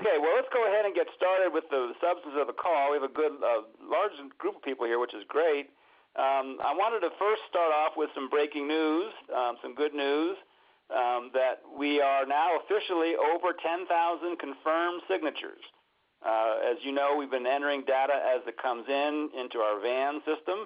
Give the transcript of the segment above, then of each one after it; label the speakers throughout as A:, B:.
A: Okay, well, let's go ahead and get started with the substance of the call. We have a good, large group of people here, which is great. I wanted to first start off with some breaking news, some good news, that we are now officially over 10,000 confirmed signatures. As you know, we've been entering data as it comes into our VAN system,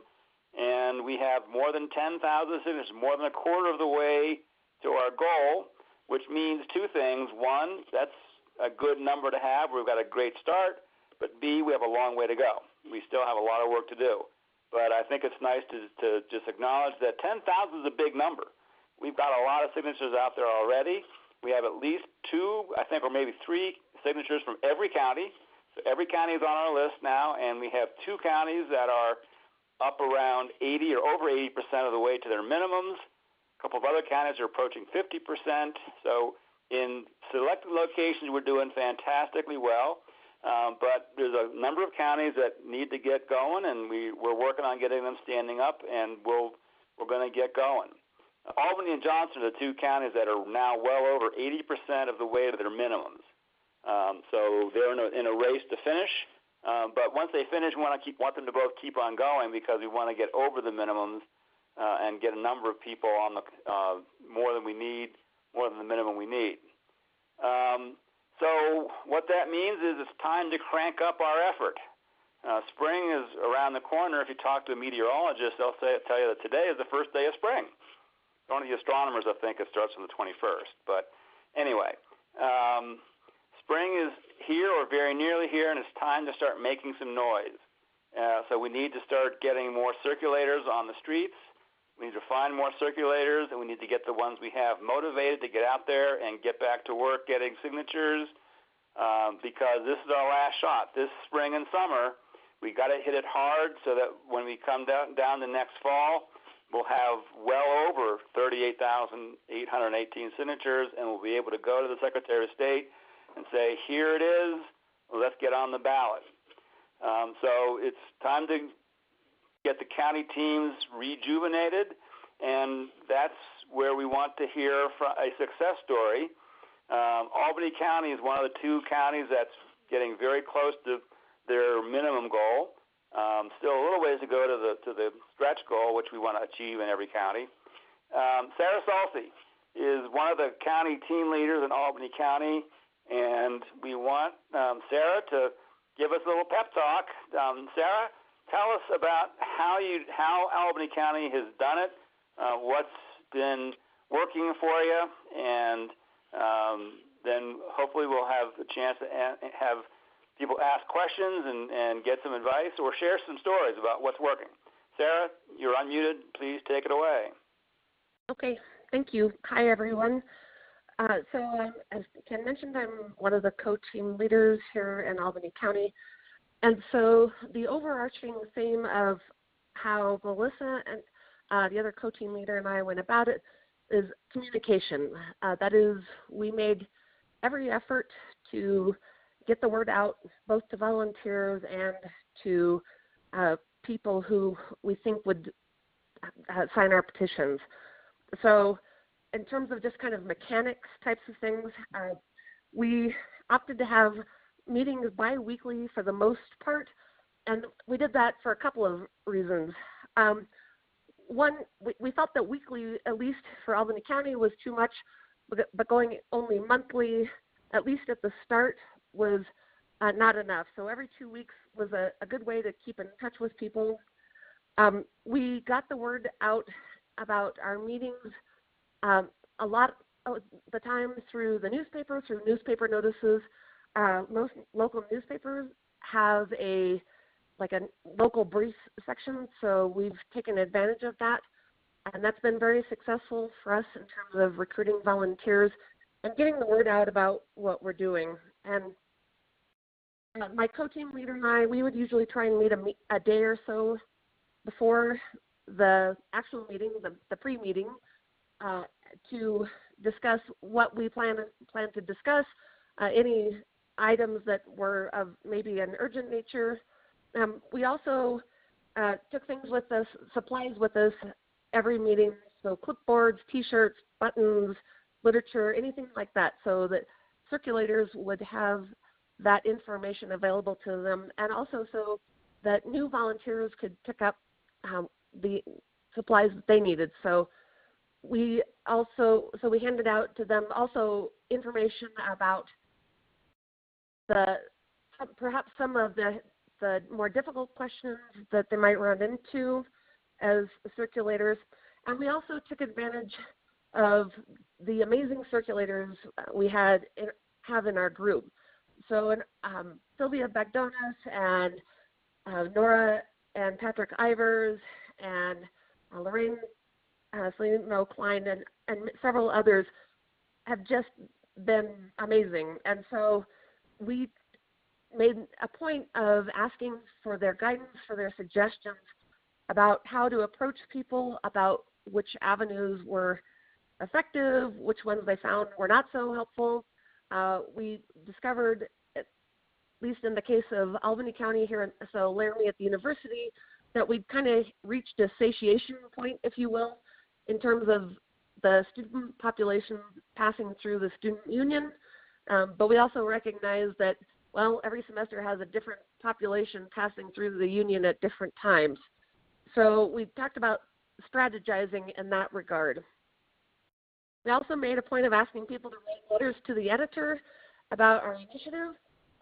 A: and we have more than 10,000 signatures, more than a quarter of the way to our goal, which means two things. One, that's a good number to have. We've got a great start, but B, we have a long way to go. We still have a lot of work to do. But I think it's nice to just acknowledge that 10,000 is a big number. We've got a lot of signatures out there already. We have at least two, I think, or maybe three signatures from every county. So every county is on our list now, and we have two counties that are up around 80 or over 80% of the way to their minimums. A couple of other counties are approaching 50%. So in selected locations, we're doing fantastically well. But there's a number of counties that need to get going, and we're working on getting them standing up, and we're going to get going. Albany and Johnson are the two counties that are now well over 80% of the way to their minimums. So they're in a race to finish. But once they finish, we want them to both keep on going because we want to get over the minimums and get a number of people on the more than the minimum we need. So what that means is it's time to crank up our effort. Spring is around the corner. If you talk to a meteorologist, they'll tell you that today is the first day of spring. Only the astronomers, I think, it starts on the 21st. But anyway, spring is here or very nearly here, and it's time to start making some noise. So we need to start getting more circulators on the streets. We need to find more circulators, and we need to get the ones we have motivated to get out there and get back to work getting signatures because this is our last shot. This spring and summer, we got to hit it hard so that when we come down the next fall, we'll have well over 38,818 signatures, and we'll be able to go to the Secretary of State and say, here it is, let's get on the ballot. So it's time to get the county teams rejuvenated, and that's where we want to hear from a success story. Albany County is one of the two counties that's getting very close to their minimum goal. Still a little ways to go to the stretch goal, which we want to achieve in every county. Sarah Salsey is one of the county team leaders in Albany County, and we want Sarah to give us a little pep talk. Sarah, tell us about how Albany County has done it, what's been working for you, and then hopefully we'll have a chance to have people ask questions and get some advice or share some stories about what's working. Sarah, you're unmuted. Please take it away.
B: Okay, thank you. Hi, everyone. So as Ken mentioned, I'm one of the co-team leaders here in Albany County. And so the overarching theme of how Melissa and the other co-team leader and I went about it is communication. That is, we made every effort to get the word out both to volunteers and to people who we think would sign our petitions. So in terms of just kind of mechanics types of things, we opted to have meetings bi-weekly for the most part, and we did that for a couple of reasons. One, we felt that weekly, at least for Albany County, was too much, but going only monthly, at least at the start, was not enough. So every 2 weeks was a good way to keep in touch with people. We got the word out about our meetings a lot of the time through the newspaper, through newspaper notices. Most local newspapers have a local brief section, so we've taken advantage of that, and that's been very successful for us in terms of recruiting volunteers and getting the word out about what we're doing. And my co-team leader and I, we would usually try and meet a day or so before the actual meeting, the pre-meeting, to discuss what we plan to discuss, any items that were of maybe an urgent nature. We also took things with us, supplies with us every meeting, so clipboards, T-shirts, buttons, literature, anything like that, so that circulators would have that information available to them, and also so that new volunteers could pick up the supplies that they needed. So we handed out to them also information about perhaps some of the more difficult questions that they might run into as circulators. And we also took advantage of the amazing circulators we have in our group. So Sylvia Bagdonas and Nora and Patrick Ivers and Lorraine Salino Klein and several others have just been amazing. And so we made a point of asking for their guidance, for their suggestions about how to approach people, about which avenues were effective, which ones they found were not so helpful. We discovered, at least in the case of Albany County here, so Laramie at the university, that we'd kind of reached a satiation point, if you will, in terms of the student population passing through the student union. But we also recognize that, well, every semester has a different population passing through the union at different times. So we talked about strategizing in that regard. We also made a point of asking people to write letters to the editor about our initiative.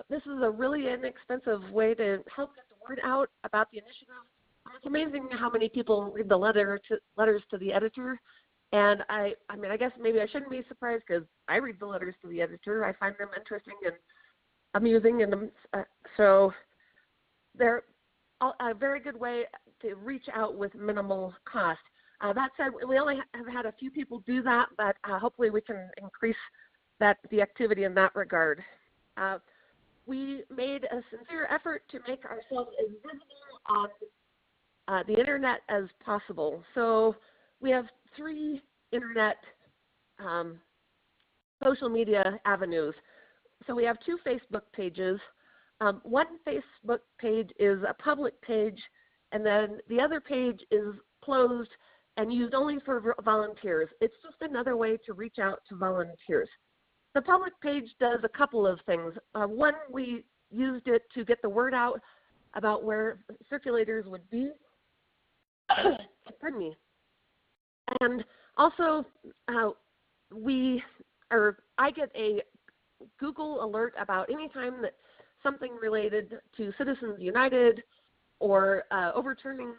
B: This is a really inexpensive way to help get the word out about the initiative. It's amazing how many people read the letters to the editor. And I guess maybe I shouldn't be surprised because I read the letters to the editor. I find them interesting and amusing, and so they're a very good way to reach out with minimal cost. That said, we only have had a few people do that, but hopefully we can increase the activity in that regard. We made a sincere effort to make ourselves as visible on the internet as possible. So we have 3 internet social media avenues. So we have 2 Facebook pages. One Facebook page is a public page, and then the other page is closed and used only for volunteers. It's just another way to reach out to volunteers. The public page does a couple of things. One, we used it to get the word out about where circulators would be. Pardon me. And also, I get a Google alert about any time that something related to Citizens United or overturning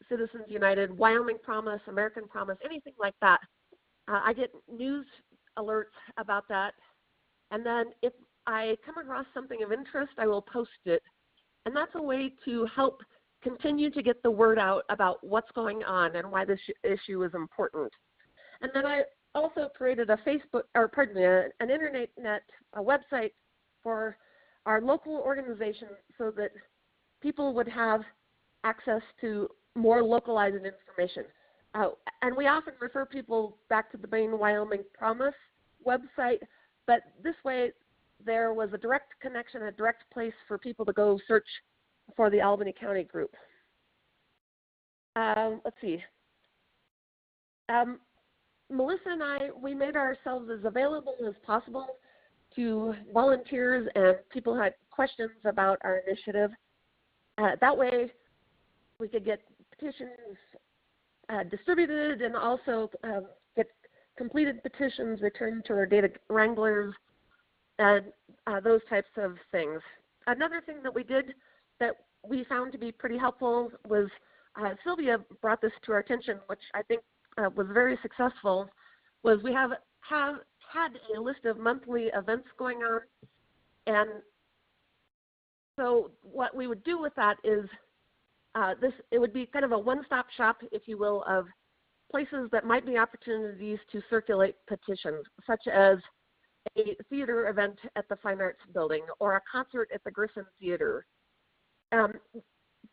B: Citizens United, Wyoming Promise, American Promise, anything like that. I get news alerts about that. And then if I come across something of interest, I will post it. And that's a way to help continue to get the word out about what's going on and why this issue is important. And then I also created an internet website for our local organization so that people would have access to more localized information. And we often refer people back to the main Wyoming Promise website, but this way there was a direct connection, a direct place for people to go search for the Albany County group. Let's see. Melissa and I, we made ourselves as available as possible to volunteers and people who had questions about our initiative. That way we could get petitions distributed and also get completed petitions returned to our data wranglers and those types of things. Another thing that we did that we found to be pretty helpful was Sylvia brought this to our attention, which I think was very successful, was we have had a list of monthly events going on. And so what we would do with that is it would be kind of a one-stop shop, if you will, of places that might be opportunities to circulate petitions, such as a theater event at the Fine Arts Building or a concert at the Griffin Theater.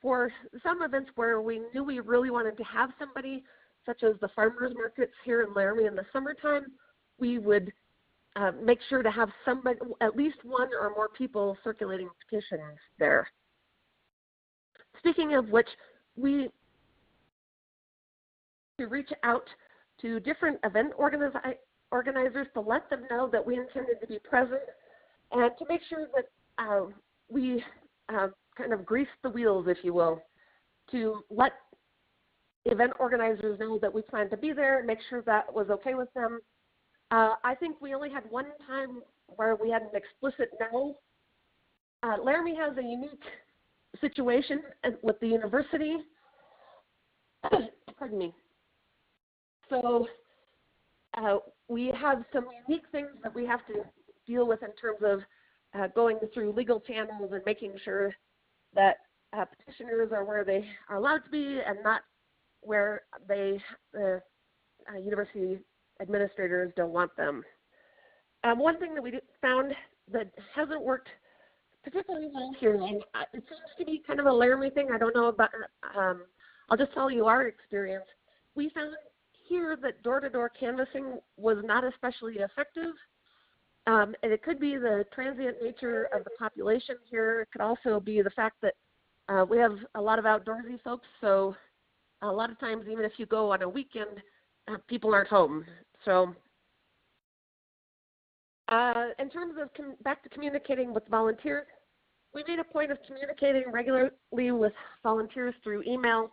B: For some events where we knew we really wanted to have somebody, such as the farmers markets here in Laramie in the summertime, we would make sure to have somebody, at least one or more people circulating petitions there. Speaking of which, we reach out to different event organizers to let them know that we intended to be present and to make sure that we kind of greased the wheels, if you will, to let event organizers know that we planned to be there and make sure that was okay with them. I think we only had one time where we had an explicit no. Laramie has a unique situation with the university. Pardon me. So we have some unique things that we have to deal with in terms of going through legal channels and making sure that petitioners are where they are allowed to be and not where the university administrators don't want them. One thing that we found that hasn't worked particularly well here, and it seems to be kind of a Laramie thing. I don't know about, I'll just tell you our experience. We found here that door-to-door canvassing was not especially effective. And it could be the transient nature of the population here. It could also be the fact that we have a lot of outdoorsy folks, so a lot of times, even if you go on a weekend, people aren't home. So in terms of back to communicating with volunteers, we made a point of communicating regularly with volunteers through email,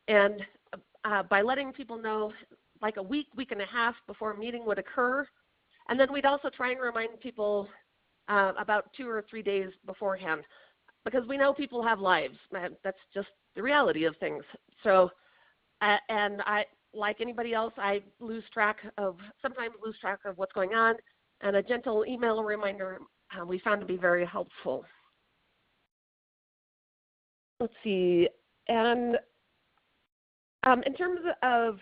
B: and by letting people know like a week and a half before a meeting would occur. And then we'd also try and remind people about 2 or 3 days beforehand, because we know people have lives. That's just the reality of things. So, and I, like anybody else, I sometimes lose track of what's going on, and a gentle email reminder we found to be very helpful. Let's see, and in terms of,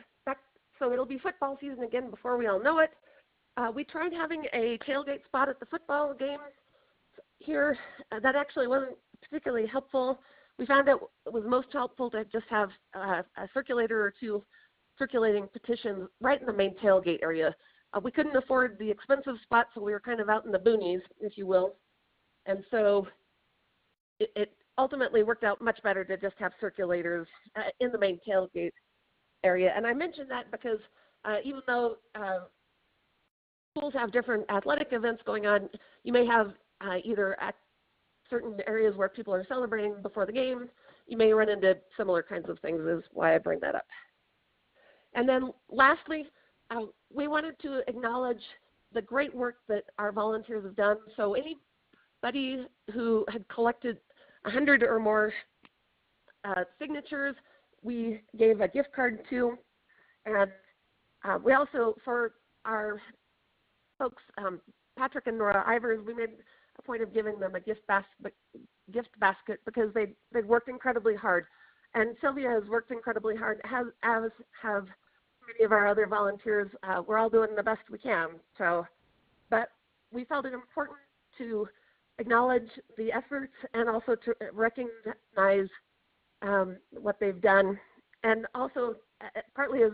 B: so it'll be football season again before we all know it. We tried having a tailgate spot at the football game here. That actually wasn't particularly helpful. We found it was most helpful to just have a circulator or two circulating petitions right in the main tailgate area. We couldn't afford the expensive spot, so we were kind of out in the boonies, if you will. And so it ultimately worked out much better to just have circulators in the main tailgate area. And I mention that because even though schools have different athletic events going on, you may have either at certain areas where people are celebrating before the game, you may run into similar kinds of things, is why I bring that up. And then lastly, we wanted to acknowledge the great work that our volunteers have done. So anybody who had collected 100 or more signatures, we gave a gift card to. And we also, for our folks, Patrick and Nora Ivers, we made a point of giving them a gift basket because they'd worked incredibly hard. And Sylvia has worked incredibly hard, as have many of our other volunteers. We're all doing the best we can. So, but we felt it important to acknowledge the efforts and also to recognize what they've done, and also partly as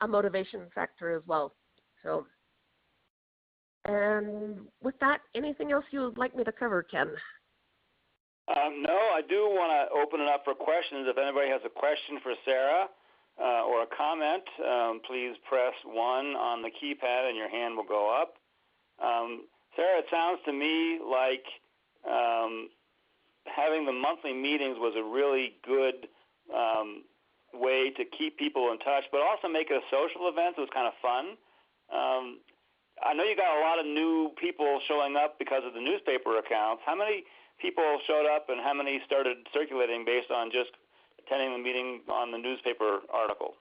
B: a motivation factor as well. So, and with that, anything else you would like me to cover, Ken?
A: No, I do want to open it up for questions. If anybody has a question for Sarah or a comment, please press 1 on the keypad and your hand will go up. Sarah, it sounds to me like having the monthly meetings was a really good way to keep people in touch, but also make it a social event. It was kind of fun. I know you got a lot of new people showing up because of the newspaper accounts. How many people showed up and how many started circulating based on just attending the meeting on the newspaper article?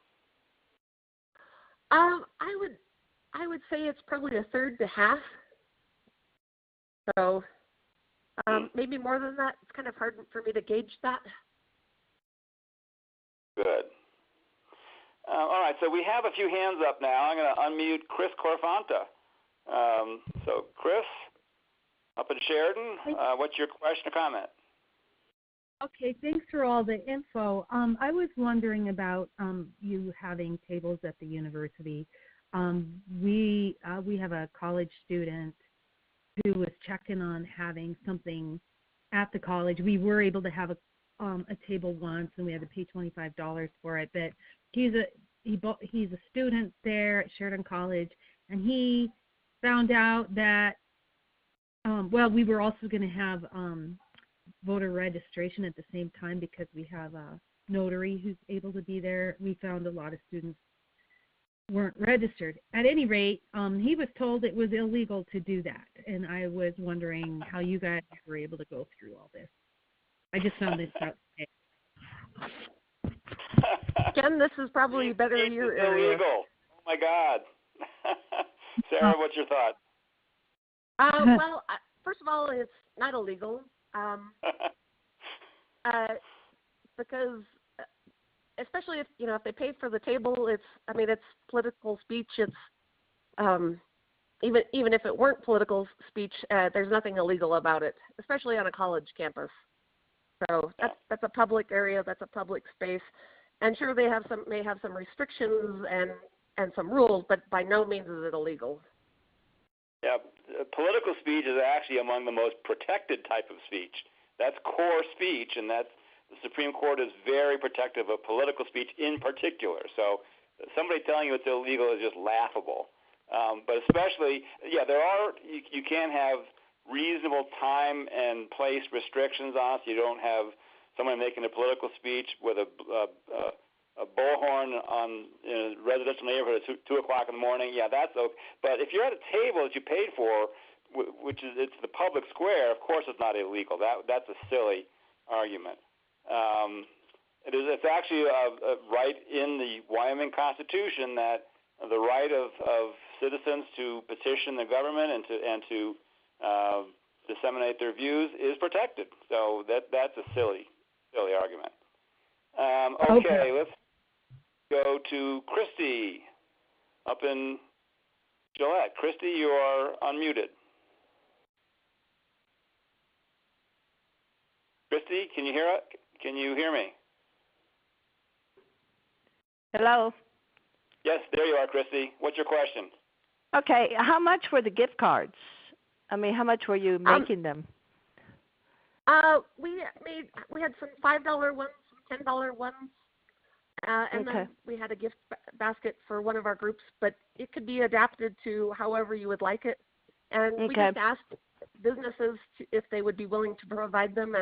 B: I would say it's probably a third to half. So maybe more than that. It's kind of hard for me to gauge that.
A: Good. All right, so we have a few hands up now. I'm going to unmute Chris Corfanta. So, Chris, up in Sheridan, what's your question or comment?
C: Okay, thanks for all the info. I was wondering about you having tables at the university. We have a college student who was checking on having something at the college. We were able to have a table once, and we had to pay $25 for it. But he's a student there at Sheridan College, and he found out that well, we were also going to have voter registration at the same time because we have a notary who's able to be there. We found a lot of students weren't registered. At any rate, he was told it was illegal to do that, and I was wondering how you guys were able to go through all this. I just found this out today.
B: Ken, this is probably better in your area.
A: Illegal. Oh my God. Sarah, what's your thought?
B: Well, first of all, it's not illegal because, especially if if they pay for the table, it's political speech. It's even if it weren't political speech, there's nothing illegal about it, especially on a college campus. So that's a public area, that's a public space, and sure may have some restrictions and some rules, but by no means is it illegal.
A: Yeah, political speech is actually among the most protected type of speech. That's core speech, and the Supreme Court is very protective of political speech in particular. So somebody telling you it's illegal is just laughable. But especially, you can have reasonable time and place restrictions on it. You don't have someone making a political speech with a bullhorn in a residential neighborhood at 2 o'clock in the morning. Yeah, that's okay. But if you're at a table that you paid for, it's the public square, of course it's not illegal. That's a silly argument. It's actually a right in the Wyoming Constitution that the right of citizens to petition the government and to disseminate their views is protected. So that's a silly argument. Okay, let's go to Christy up in Gillette. Christy, you are unmuted. Christy, can you hear me?
D: Hello?
A: Yes, there you are, Christy. What's your question?
D: Okay, how much were the gift cards? I mean, how much were you making them?
B: We had some $5 ones, some $10 ones, and then we had a gift basket for one of our groups. But it could be adapted to however you would like it. And we just asked businesses if they would be willing to provide them,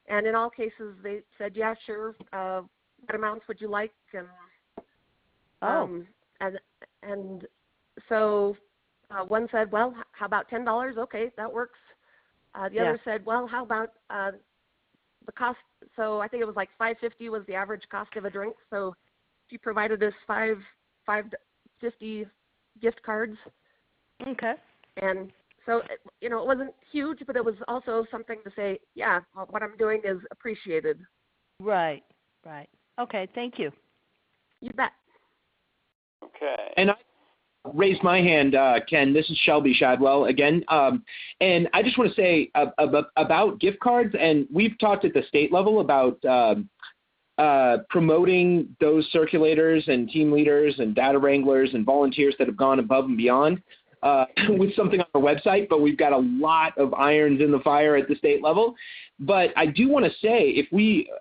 B: and in all cases they said, yeah, sure. What amounts would you like? And so one said, well, how about $10? Okay, that works. The other said, well, how about the cost? So I think it was like $5.50 was the average cost of a drink. So she provided us $5.50 gift cards.
D: Okay.
B: And so it wasn't huge, but it was also something to say, yeah, what I'm doing is appreciated.
D: Right. Okay, thank you.
B: You bet.
A: Okay.
E: And I raised my hand, Ken. This is Shelby Shadwell again. And I just want to say about gift cards, and we've talked at the state level about promoting those circulators and team leaders and data wranglers and volunteers that have gone above and beyond with something on our website, but we've got a lot of irons in the fire at the state level. But I do want to say, if we,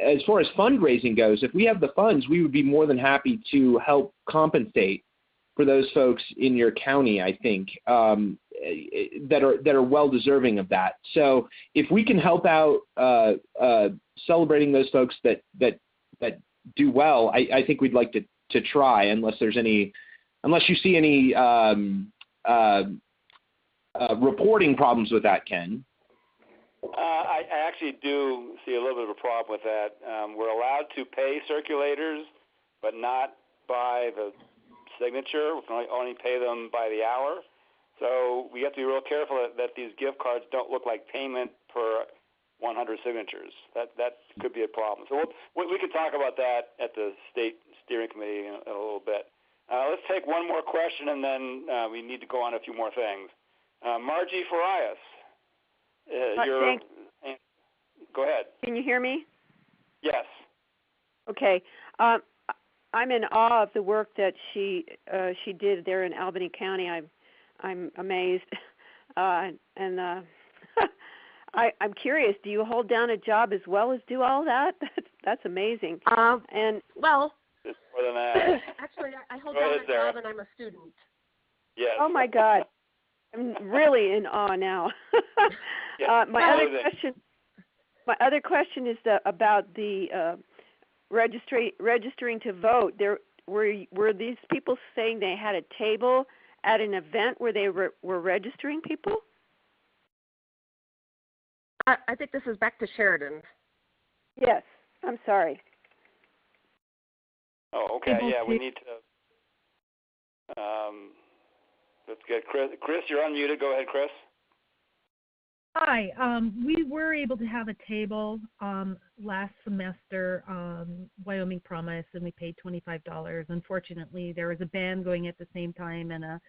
E: as far as fundraising goes, if we have the funds, we would be more than happy to help compensate for those folks in your county, I think, that are well deserving of that. So if we can help out celebrating those folks that do well, I think we'd like to try, unless you see any reporting problems with that, Ken.
A: I actually do see a little bit of a problem with that. We're allowed to pay circulators, but not by the signature. We can only pay them by the hour. So we have to be real careful that these gift cards don't look like payment per 100 signatures. That could be a problem. So we can talk about that at the state steering committee in a little bit. Let's take one more question, and then we need to go on a few more things. Margie Farias. Go ahead.
F: Can you hear me?
A: Yes.
F: Okay. I'm in awe of the work that she did there in Albany County. I'm amazed, and I'm curious. Do you hold down a job as well as do all that? That's amazing.
B: Well,
A: it's more than that.
B: Actually, I hold down a job and I'm a student.
A: Yes.
F: Oh my God. I'm really in awe now.
A: Yeah,
F: My other question is about the registering to vote. There were these people saying they had a table at an event where they were registering people?
B: I think this is back to Sheridan.
F: Yes. I'm sorry.
A: Oh, okay. Yeah, we need to. Let's get Chris. Chris, you're unmuted. Go ahead, Chris.
C: Hi. We were able to have a table last semester, Wyoming Promise, and we paid $25. Unfortunately, there was a band going at the same time and a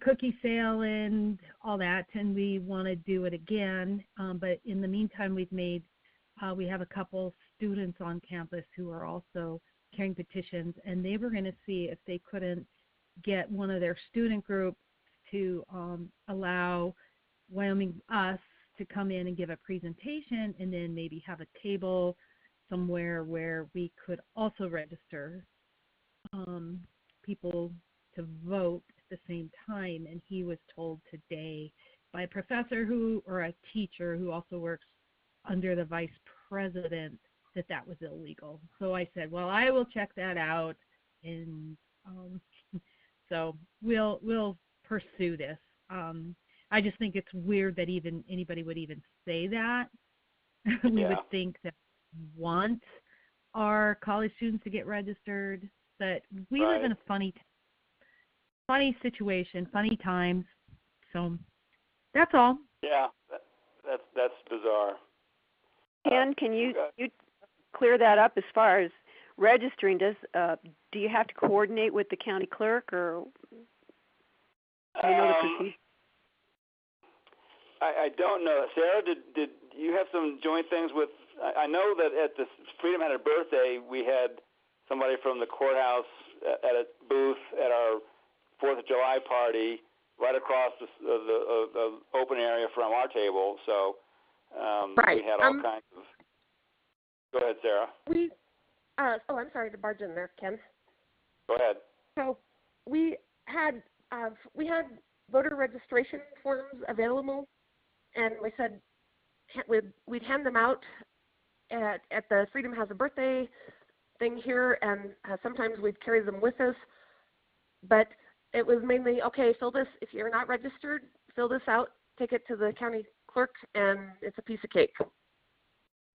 C: cookie sale and all that, and we want to do it again. But in the meantime, we have a couple students on campus who are also carrying petitions, and they were going to see if they couldn't get one of their student groups to allow Wyoming Us to come in and give a presentation, and then maybe have a table somewhere where we could also register people to vote at the same time. And he was told today by a professor or a teacher who also works under the vice president that was illegal. So I said, well, I will check that out, and so we'll pursue this. I just think it's weird that even anybody would even say that. We would think that we want our college students to get registered, but we live in a funny situation, funny times. So that's all.
A: Yeah, that's bizarre.
F: Ken, can you clear that up as far as registering? Do you have to coordinate with the county clerk, or do you know the procedure?
A: I don't know. Sarah, did you have some joint things with? I know that at the Freedom had a birthday, we had somebody from the courthouse at a booth at our 4th of July party right across the open area from our table. So we had all kinds of. Go ahead, Sarah.
B: I'm sorry to barge in there, Ken.
A: Go ahead.
B: So we had voter registration forms available, and we said we'd hand them out at the Freedom Has a Birthday thing here, and sometimes we'd carry them with us. But it was mainly, okay, fill this. If you're not registered, fill this out, take it to the county clerk, and it's a piece of cake.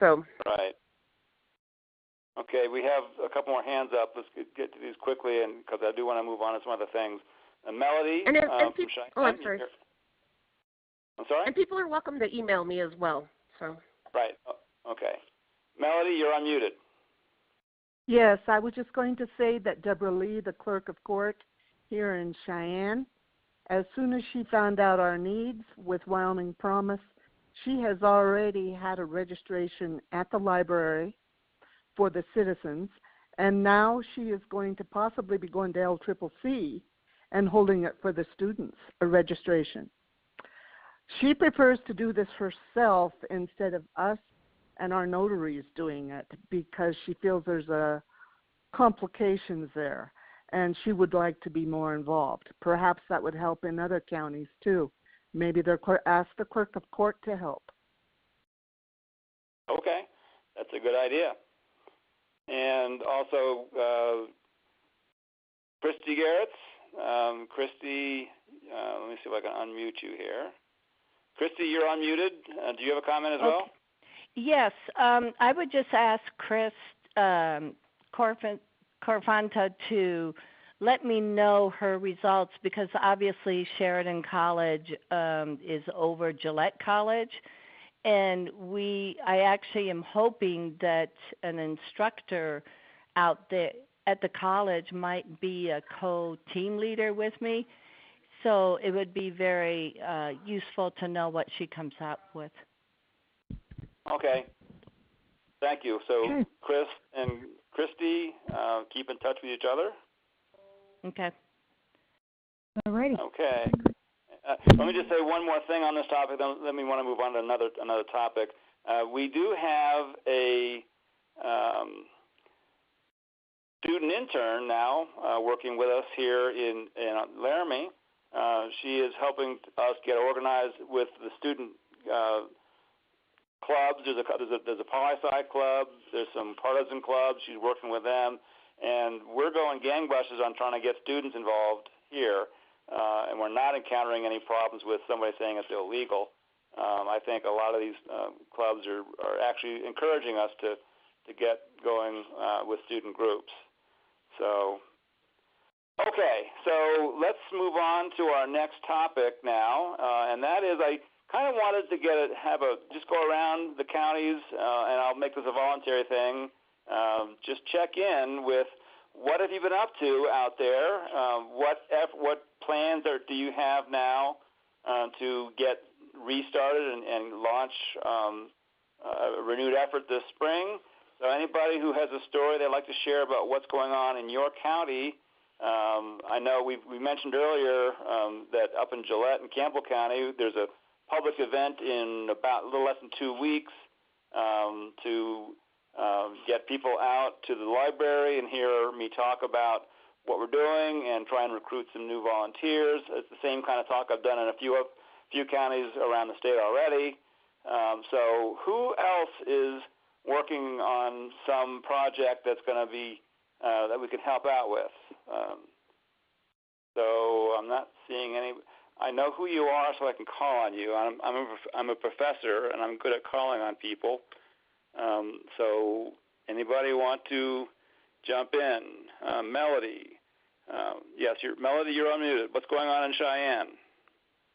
B: So.
A: Right. Okay, we have a couple more hands up. Let's get to these quickly, and because I do want to move on to some other things. Melody from Cheyenne.
B: Oh, I'm sorry.
A: I'm sorry?
B: And people are welcome to email me as well. So.
A: Right. Okay. Melody, you're unmuted.
G: Yes, I was just going to say that Deborah Lee, the clerk of court here in Cheyenne, as soon as she found out our needs with Wyoming Promise, she has already had a registration at the library for the citizens, and now she is going to possibly be going to LCCC and holding it for the students, a registration. She prefers to do this herself instead of us and our notaries doing it because she feels there's complications there, and she would like to be more involved. Perhaps that would help in other counties too. Maybe ask the clerk of court to help.
A: Okay, that's a good idea. And also, Christy Garretts. Christy, let me see if I can unmute you here. Christy, you're unmuted. Do you have a comment as well?
D: Yes. I would just ask Chris Corfanta to let me know her results, because obviously Sheridan College is over Gillette College. And I actually am hoping that an instructor out there at the college might be a co-team leader with me. So it would be very useful to know what she comes up with.
A: Okay. Thank you. So Chris and Christy, keep in touch with each other.
D: Okay.
C: All righty.
A: Okay. Let me just say one more thing on this topic, then let me want to move on to another topic. We do have a student intern now working with us here in Laramie. She is helping us get organized with the student clubs. There's a poli-sci club. There's some partisan clubs. She's working with them, and we're going gangbusters on trying to get students involved here. And we're not encountering any problems with somebody saying it's illegal. I think a lot of these clubs are actually encouraging us to get going with student groups. So, okay, so let's move on to our next topic now, and that is I kind of wanted to just go around the counties, and I'll make this a voluntary thing. Just check in with what have you been up to out there? What plans do you have now to get restarted and launch a renewed effort this spring? So anybody who has a story they'd like to share about what's going on in your county, I know we mentioned earlier that up in Gillette and Campbell County, there's a public event in about a little less than 2 weeks to get people out to the library and hear me talk about what we're doing and try and recruit some new volunteers. It's the same kind of talk I've done in a few counties around the state already. So who else is working on some project that's going to be that we can help out with? So I'm not seeing any. I know who you are, so I can call on you. I'm a professor, and I'm good at calling on people. So anybody want to jump in? Melody. Yes, Melody, you're unmuted. What's going on in Cheyenne?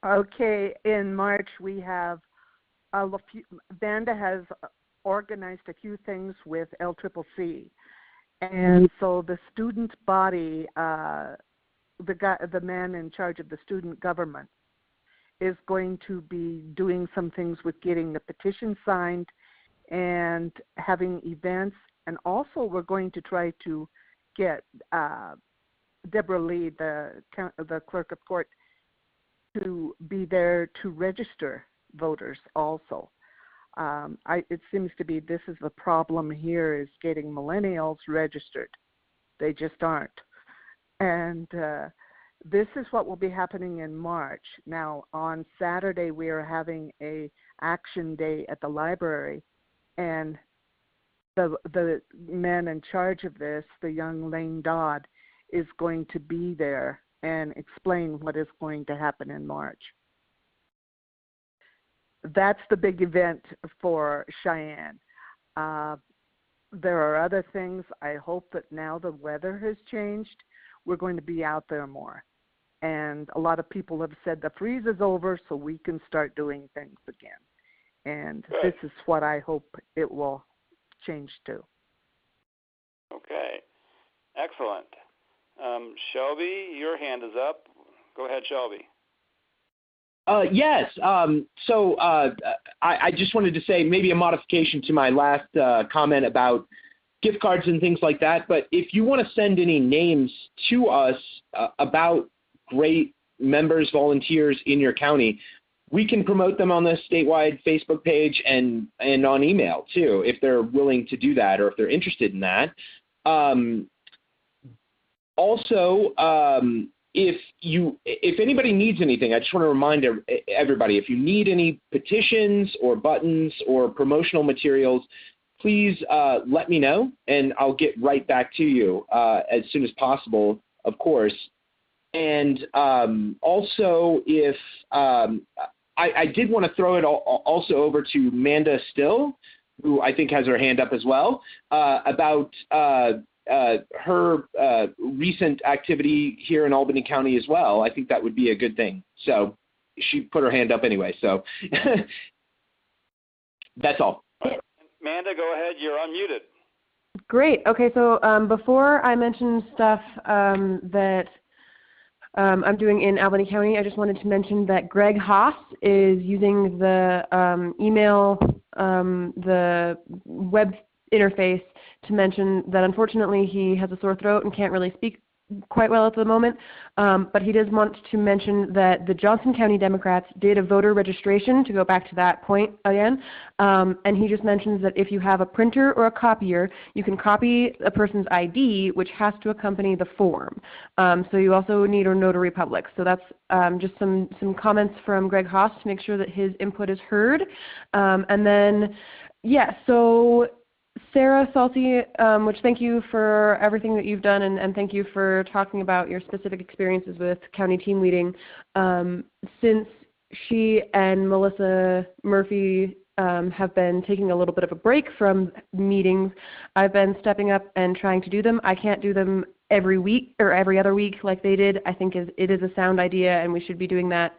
G: Okay, in March we have Vanda has organized a few things with LCCC, and so the student body, the man in charge of the student government, is going to be doing some things with getting the petition signed and having events, and also we're going to try to get Deborah Lee, the clerk of court, to be there to register voters also. It seems to be this is the problem here, is getting millennials registered. They just aren't. And this is what will be happening in March. Now, on Saturday, we are having a action day at the library, and the man in charge of this, the young Lane Dodd, is going to be there and explain what is going to happen in March. That's the big event for Cheyenne. There are other things. I hope that now the weather has changed, we're going to be out there more. And a lot of people have said the freeze is over, so we can start doing things again. And
A: Good.
G: This is what I hope it will change to.
A: Okay, excellent. Shelby, your hand is up. Go ahead, Shelby.
E: Yes. So I just wanted to say maybe a modification to my last comment about gift cards and things like that. But if you want to send any names to us about great members, volunteers in your county, we can promote them on the statewide Facebook page and on email too, if they're willing to do that or if they're interested in that. Also, if anybody needs anything, I just want to remind everybody, if you need any petitions or buttons or promotional materials, please let me know, and I'll get right back to you as soon as possible, of course. And also, if I did want to throw it also over to Amanda Still, who I think has her hand up as well, about her recent activity here in Albany County as well. I think that would be a good thing. So she put her hand up anyway. So that's all.
A: Amanda, go ahead. You're unmuted.
H: Great. Okay, so before I mention stuff that I'm doing in Albany County, I just wanted to mention that Greg Haas is using the email, the web interface, to mention that unfortunately he has a sore throat and can't really speak quite well at the moment, but he does want to mention that the Johnson County Democrats did a voter registration, to go back to that point again, and he just mentions that if you have a printer or a copier, you can copy a person's ID, which has to accompany the form. So you also need a notary public. So that's just some comments from Greg Haas to make sure that his input is heard. And then, yeah, so Sarah Salty, which thank you for everything that you've done, and thank you for talking about your specific experiences with county team leading. Since she and Melissa Murphy have been taking a little bit of a break from meetings, I've been stepping up and trying to do them. I can't do them every week or every other week like they did. I think it is a sound idea, and we should be doing that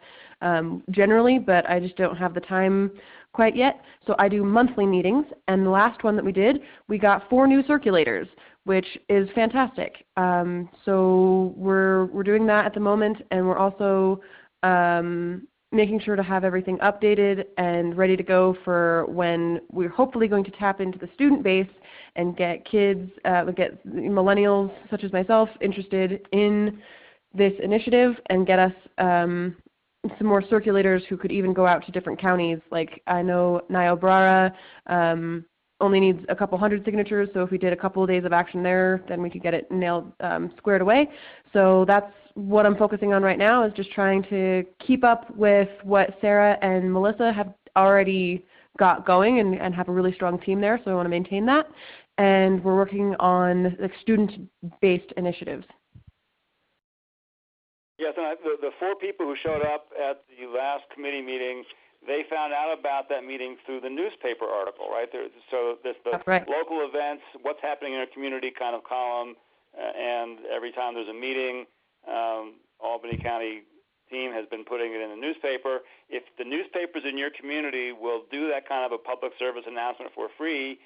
H: generally, but I just don't have the time quite yet. So I do monthly meetings, and the last one that we did, we got 4 new circulators, which is fantastic. So we're doing that at the moment, and we're also making sure to have everything updated and ready to go for when we're hopefully going to tap into the student base and get kids, get millennials such as myself interested in this initiative and get us some more circulators who could even go out to different counties. Like I know Niobrara only needs a couple hundred signatures, so if we did a couple of days of action there, then we could get it nailed, squared away. So that's what I'm focusing on right now, is just trying to keep up with what Sarah and Melissa have already got going and have a really strong team there, so I want to maintain that. And we're working on like student-based initiatives.
A: Yes, and the 4 people who showed up at the last committee meeting, they found out about that meeting through the newspaper article, right? So there's the
H: right.
A: Local events, what's happening in our community kind of column, and every time there's a meeting, Albany County team has been putting it in the newspaper. If the newspapers in your community will do that kind of a public service announcement for free,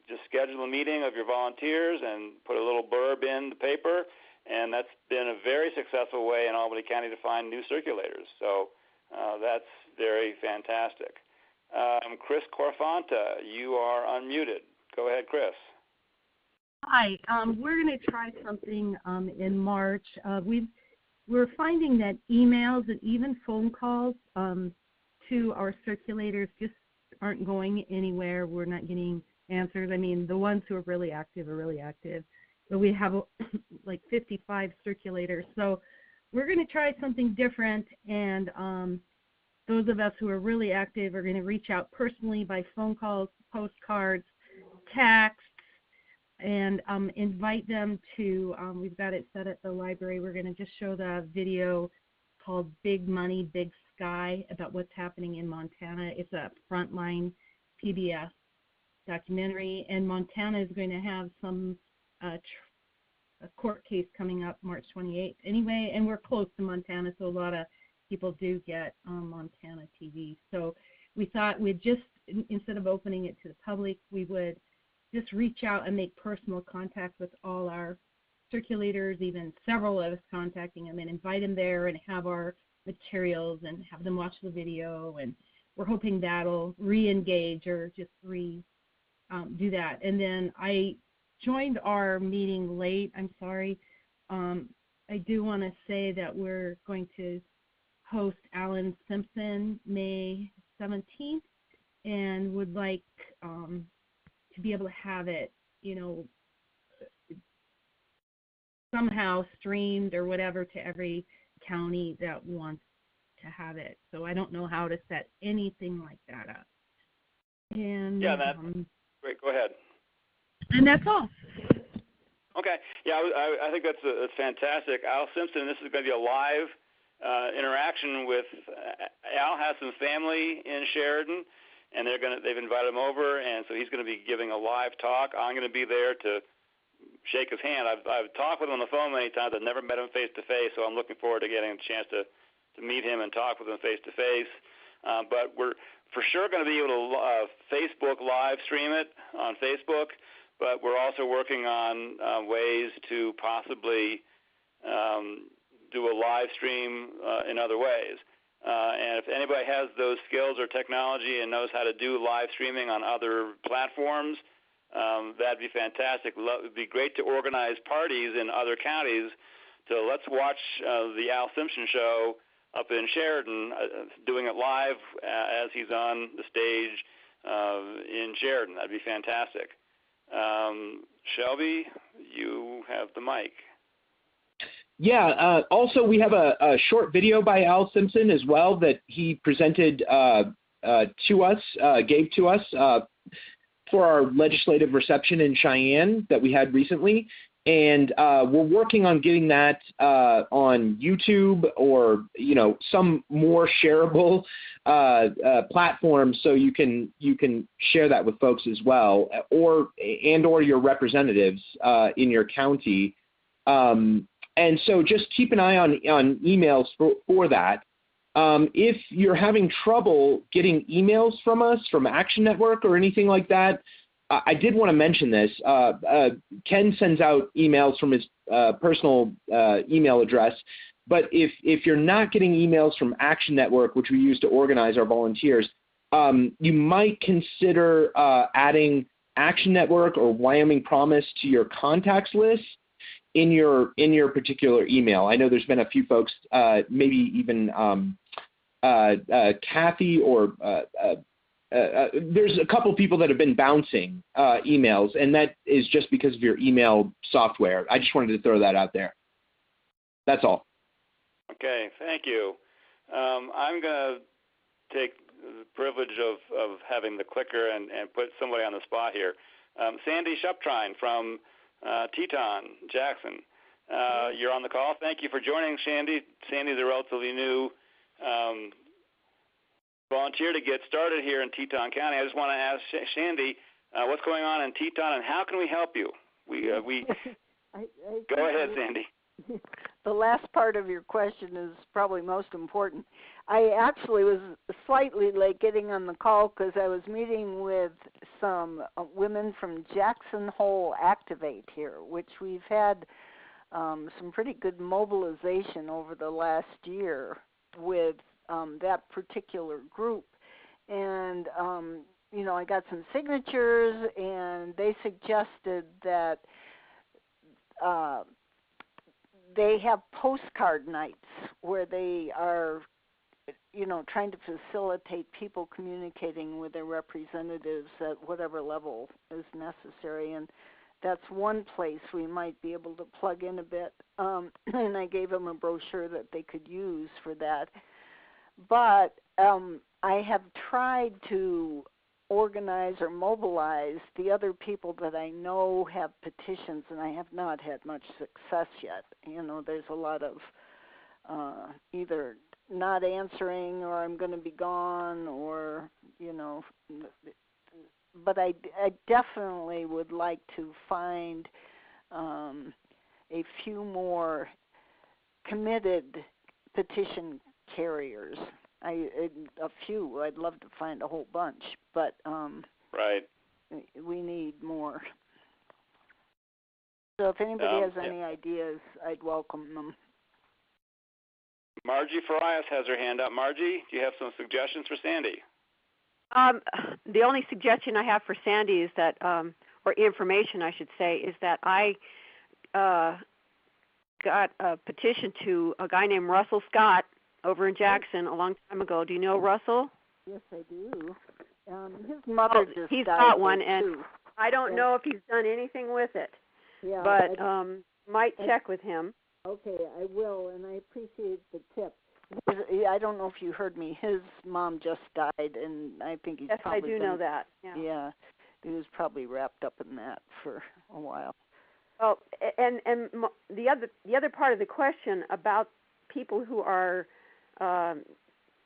A: just schedule a meeting of your volunteers and put a little blurb in the paper. And that's been a very successful way in Albany County to find new circulators. So that's very fantastic. Chris Corfanta, you are unmuted. Go ahead, Chris.
C: Hi. We're going to try something in March. We're finding that emails and even phone calls to our circulators just aren't going anywhere. We're not getting answers. I mean, the ones who are really active are really active. But we have like 55 circulators. So we're going to try something different, and those of us who are really active are going to reach out personally by phone calls, postcards, texts, and invite them to, we've got it set at the library. We're going to just show the video called Big Money, Big Sky about what's happening in Montana. It's a Frontline PBS documentary, and Montana is going to have some a court case coming up March 28th anyway, and we're close to Montana, so a lot of people do get Montana TV. So we thought we'd just, instead of opening it to the public, we would just reach out and make personal contact with all our circulators, even several of us contacting them, and invite them there and have our materials and have them watch the video, and we're hoping that'll re-engage or just do that. And then I joined our meeting late. I'm sorry. I do want to say that we're going to host Alan Simpson May 17th, and would like to be able to have it, somehow streamed or whatever to every county that wants to have it. So I don't know how to set anything like that up. And
A: yeah, that's great. Go ahead.
C: And that's all.
A: Okay. Yeah, I think that's fantastic. Al Simpson, this is going to be a live interaction with Al. Has some family in Sheridan, and they've invited him over, and so he's going to be giving a live talk. I'm going to be there to shake his hand. I've talked with him on the phone many times. I've never met him face to face, so I'm looking forward to getting a chance to meet him and talk with him face to face. But we're for sure going to be able to Facebook live stream it on Facebook. But we're also working on ways to possibly do a live stream in other ways. And if anybody has those skills or technology and knows how to do live streaming on other platforms, that'd be fantastic. It'd be great to organize parties in other counties. So let's watch the Al Simpson show up in Sheridan, doing it live as he's on the stage in Sheridan. That'd be fantastic. Shelby, you have the mic.
E: Yeah. Also, we have a short video by Al Simpson as well that he presented to us, gave to us for our legislative reception in Cheyenne that we had recently. And we're working on getting that on YouTube or, some more shareable platform so you can share that with folks as well, or your representatives in your county. And so just keep an eye on emails for that. If you're having trouble getting emails from us, from Action Network or anything like that, I did want to mention this. Ken sends out emails from his personal email address, but if you're not getting emails from Action Network, which we use to organize our volunteers, you might consider adding Action Network or Wyoming Promise to your contacts list in your particular email. I know there's been a few folks, maybe even Kathy or there's a couple people that have been bouncing emails, and that is just because of your email software. I just wanted to throw that out there. That's all. Okay, thank you. I'm going to take the privilege of having the clicker and put somebody on the spot here. Sandy Shuptrine from Teton, Jackson. You're on the call. Thank you for joining, Sandy. Sandy's a relatively new volunteer to get started here in Teton County. I just want to ask Sandy, what's going on in Teton and how can we help you? Go ahead, Sandy.
I: The last part of your question is probably most important. I actually was slightly late getting on the call because I was meeting with some women from Jackson Hole Activate here, which we've had some pretty good mobilization over the last year with that particular group. And, I got some signatures, and they suggested that they have postcard nights where they are, trying to facilitate people communicating with their representatives at whatever level is necessary. And that's one place we might be able to plug in a bit. And I gave them a brochure that they could use for that. But I have tried to organize or mobilize the other people that I know have petitions, and I have not had much success yet. There's a lot of either not answering or I'm going to be gone or, but I definitely would like to find a few more committed petition carriers. A few. I'd love to find a whole bunch, but
A: right.
I: We need more. So if anybody has any ideas, I'd welcome them.
A: Margie Farias has her hand up. Margie, do you have some suggestions for Sandy?
F: The only suggestion I have for Sandy is that, or information I should say, is that I got a petition to a guy named Russell Scott over in Jackson a long time ago. Do you know Russell?
I: Yes, I do. His mother just
F: he's
I: died.
F: Got one, and
I: too.
F: I don't know if he's done anything with it.
I: Yeah,
F: but might check with him.
I: Okay, I will, and I appreciate the tip. I don't know if you heard me. His mom just died, and I think he's probably
F: Yes, I do know that.
I: Yeah, he was probably wrapped up in that for a while.
F: Oh, and the other part of the question about people who are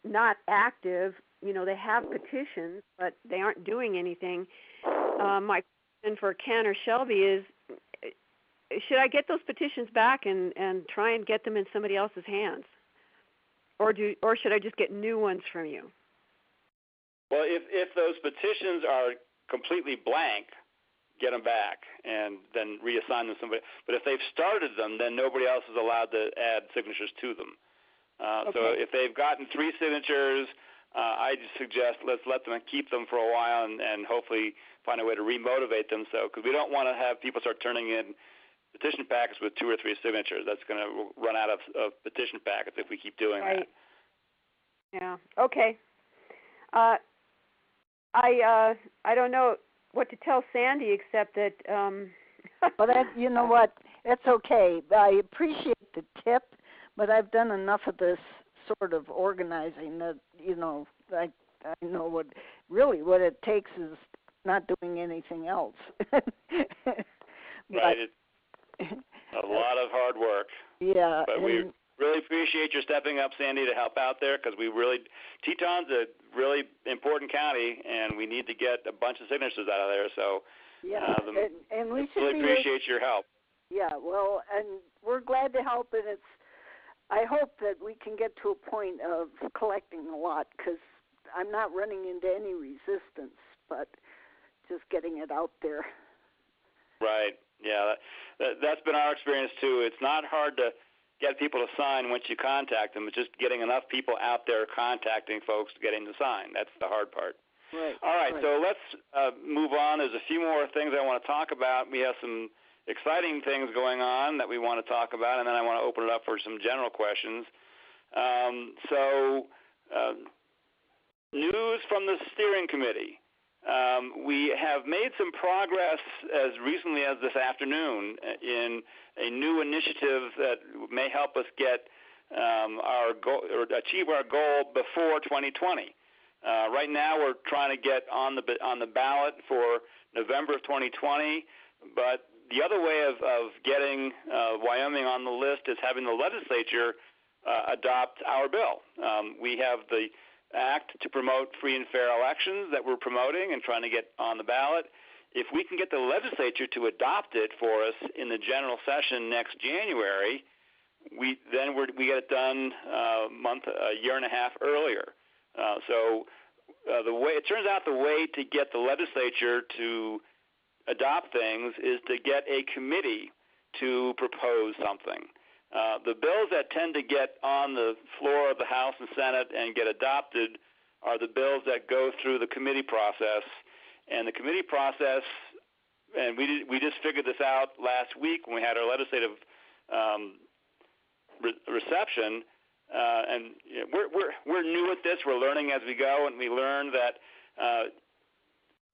F: not active, they have petitions, but they aren't doing anything. My question for Ken or Shelby is, should I get those petitions back and try and get them in somebody else's hands? Or should I just get new ones from you?
A: Well, if those petitions are completely blank, get them back and then reassign them to somebody. But if they've started them, then nobody else is allowed to add signatures to them.
F: Okay.
A: So if they've gotten 3 signatures, I just suggest let's let them keep them for a while and hopefully find a way to remotivate them. So, because we don't want to have people start turning in petition packets with 2 or 3 signatures. That's going to run out of petition packets if we keep doing that.
F: Yeah. Okay. I don't know what to tell Sandy except that.
I: Well, that you know what, that's okay. I appreciate the tip, but I've done enough of this sort of organizing that I know what it takes is not doing anything else.
A: Right. It's a lot of hard work.
I: Yeah.
A: But we really appreciate your stepping up, Sandy, to help out there because Teton's a really important county, and we need to get a bunch of signatures out of there. So
I: yeah, and we should
A: really appreciate your help.
I: Yeah, well, and we're glad to help, and I hope that we can get to a point of collecting a lot because I'm not running into any resistance, but just getting it out there.
A: Right. Yeah, that's been our experience too. It's not hard to get people to sign once you contact them. It's just getting enough people out there contacting folks to getting to sign. That's the hard part.
I: Right.
A: All right, so let's move on. There's a few more things I want to talk about. We have some exciting things going on that we want to talk about, and then I want to open it up for some general questions. News from the steering committee. We have made some progress as recently as this afternoon in a new initiative that may help us get our goal or achieve our goal before 2020. Right now, we're trying to get on the ballot for November of 2020, but the other way of getting Wyoming on the list is having the legislature adopt our bill. We have the Act to promote free and fair elections that we're promoting and trying to get on the ballot. If we can get the legislature to adopt it for us in the general session next January, we get it done a year and a half earlier. It turns out the way to get the legislature to adopt things is to get a committee to propose something. The bills that tend to get on the floor of the House and Senate and get adopted are the bills that go through the committee process. And the committee process, and we just figured this out last week when we had our legislative reception. And we're new at this. We're learning as we go, and we learned that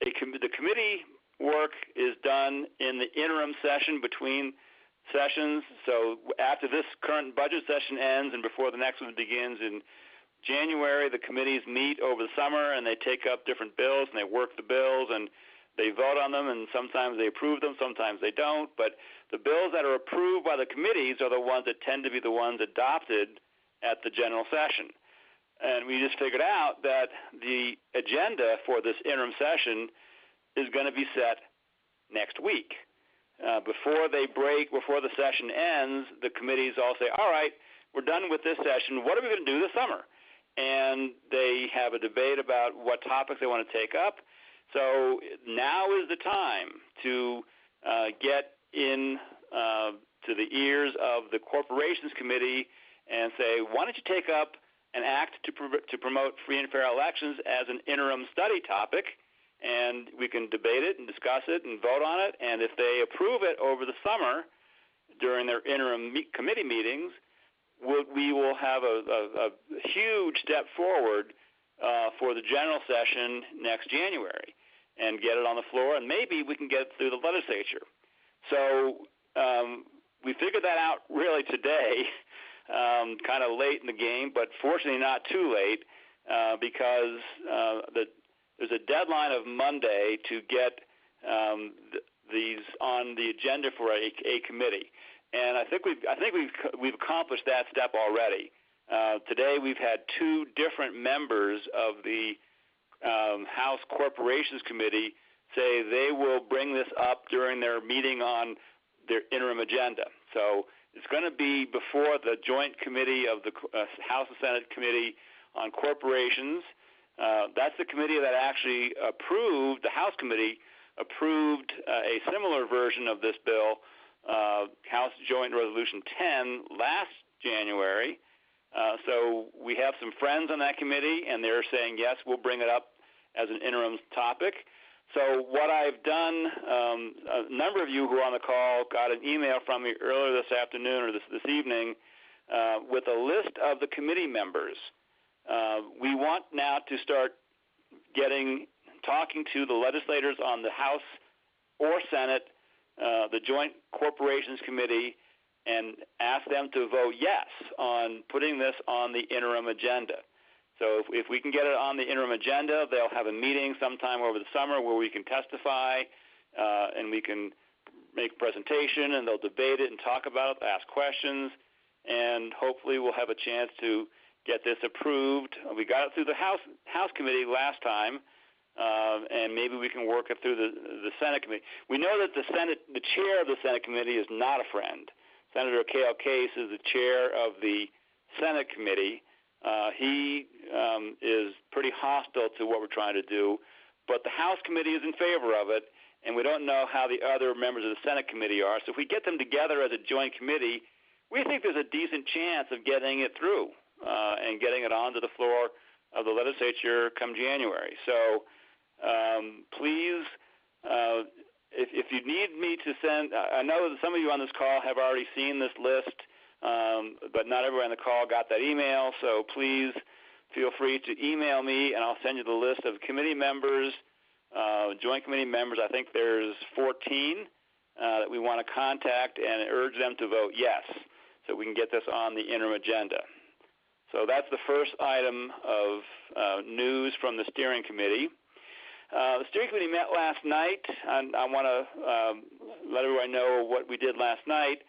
A: the committee work is done in the interim session between sessions. So after this current budget session ends and before the next one begins in January, the committees meet over the summer and they take up different bills and they work the bills and they vote on them, and sometimes they approve them, sometimes they don't. But the bills that are approved by the committees are the ones that tend to be the ones adopted at the general session. And we just figured out that the agenda for this interim session is going to be set next week. Before the session ends, the committees all say, all right, we're done with this session. What are we going to do this summer? And they have a debate about what topics they want to take up. So now is the time to get in to the ears of the Corporations Committee and say, why don't you take up an act to promote free and fair elections as an interim study topic, and we can debate it and discuss it and vote on it. And if they approve it over the summer during their interim committee meetings, we will have a huge step forward for the general session next January and get it on the floor, and maybe we can get it through the legislature. So we figured that out really today, kind of late in the game, but fortunately not too late because there's a deadline of Monday to get these on the agenda for a committee, and I think we've accomplished that step already. Today we've had 2 different members of the House Corporations Committee say they will bring this up during their meeting on their interim agenda. So it's going to be before the joint committee of the House and Senate Committee on Corporations. That's the committee that actually approved, the House committee approved a similar version of this bill, House Joint Resolution 10, last January. So we have some friends on that committee, and they're saying, yes, we'll bring it up as an interim topic. So what I've done, a number of you who are on the call got an email from me earlier this afternoon or this evening with a list of the committee members. We want now to start talking to the legislators on the House or Senate, the Joint Corporations Committee, and ask them to vote yes on putting this on the interim agenda. So if we can get it on the interim agenda, they'll have a meeting sometime over the summer where we can testify and we can make a presentation, and they'll debate it and talk about it, ask questions, and hopefully we'll have a chance to get this approved. We got it through the House Committee last time, and maybe we can work it through the Senate Committee. We know that the chair of the Senate Committee is not a friend. Senator Cale Case is the chair of the Senate Committee. He is pretty hostile to what we're trying to do, but the House Committee is in favor of it, and we don't know how the other members of the Senate Committee are. So if we get them together as a joint committee, we think there's a decent chance of getting it through and getting it onto the floor of the legislature come January. So please, if you need me to send, I know that some of you on this call have already seen this list, but not everyone on the call got that email, so please feel free to email me, and I'll send you the list of committee members, joint committee members. I think there's 14 that we want to contact and urge them to vote yes, so we can get this on the interim agenda. So that's the first item of news from the steering committee. The steering committee met last night, and I want to let everyone know what we did last night.